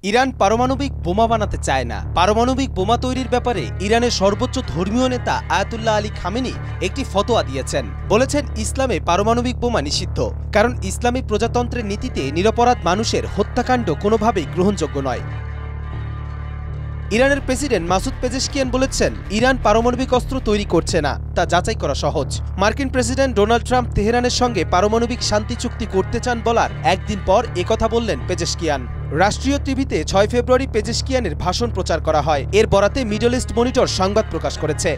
Iran পারমাণবিক বোমা বানাতে চায় না। পারমাণবিক বোমা তৈরির ব্যাপারে ইরানের সর্বোচ্চ ধর্মীয় নেতা আয়াতুল্লাহ আলী খামেনি একটি ফতোয়া দিয়েছেন। বলেছেন, ইসলামে পারমাণবিক বোমা নিষিদ্ধ, কারণ ইসলামী প্রজাতন্ত্রের নীতিতে নিরপরাধ মানুষের হত্যাকাণ্ড কোনোভাবেই গ্রহণযোগ্য নয়। ইরানের প্রেসিডেন্ট মাসুদ পেজেশকিয়ান বলেছেন, ইরান পারমাণবিক অস্ত্র তৈরি করছে না, তা যাচাই করা সহজ। মার্কিন প্রেসিডেন্ট ডোনাল্ড ট্রাম্প তেহরানের সঙ্গে পারমাণবিক শান্তি চুক্তি করতে চান বলার একদিন পর একথা বললেন পেজেশকিয়ান। রাষ্ট্রীয় টিভিতে ৬ ফেব্রুয়ারি পেজেশকিয়ানের ভাষণ প্রচার করা হয়। এর বরাতে মিডল ইস্ট মনিটর সংবাদ প্রকাশ করেছে।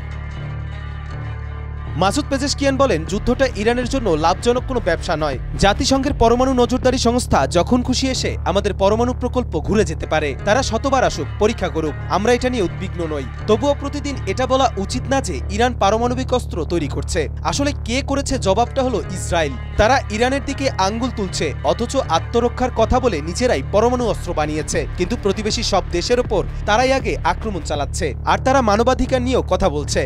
মাসুদ পেজেশকিয়ান বলেন, যুদ্ধটা ইরানের জন্য লাভজনক কোনো ব্যবসা নয়। জাতিসংঘের পরমাণু নজরদারি সংস্থা যখন খুশি এসে আমাদের পরমাণু প্রকল্প ঘুরে যেতে পারে। তারা শতবার আসুক, পরীক্ষা করুক, আমরা এটা নিয়ে উদ্বিগ্ন নই। তবুও প্রতিদিন এটা বলা উচিত না যে ইরান পারমাণবিক অস্ত্র তৈরি করছে। আসলে কে করেছে, জবাবটা হলো ইসরায়েল। তারা ইরানের দিকে আঙ্গুল তুলছে, অথচ আত্মরক্ষার কথা বলে নিজেরাই পরমাণু অস্ত্র বানিয়েছে। কিন্তু প্রতিবেশী সব দেশের ওপর তারাই আগে আক্রমণ চালাচ্ছে, আর তারা মানবাধিকার নিয়েও কথা বলছে।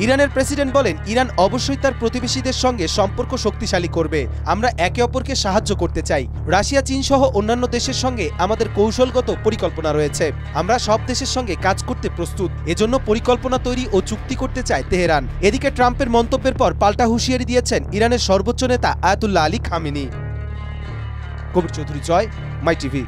ইরানের প্রেসিডেন্ট বলেন, ইরান অবশ্যই তার প্রতিবেশীদের সঙ্গে সম্পর্ক শক্তিশালী করবে। আমরা একে অপরকে সাহায্য করতে চাই। রাশিয়া, চীন সহ অন্যান্য দেশের সঙ্গে আমাদের কৌশলগত পরিকল্পনা রয়েছে। আমরা সব দেশের সঙ্গে কাজ করতে প্রস্তুত। এজন্য পরিকল্পনা তৈরি ও চুক্তি করতে চায় তেহরান। এদিকে ট্রাম্পের মন্তব্যের পর পাল্টা হুঁশিয়ারি দিয়েছেন ইরানের সর্বোচ্চ নেতা আয়াতুল্লাহ আলী খামেনি। কবির চৌধুরী, জয়, মাই টিভি।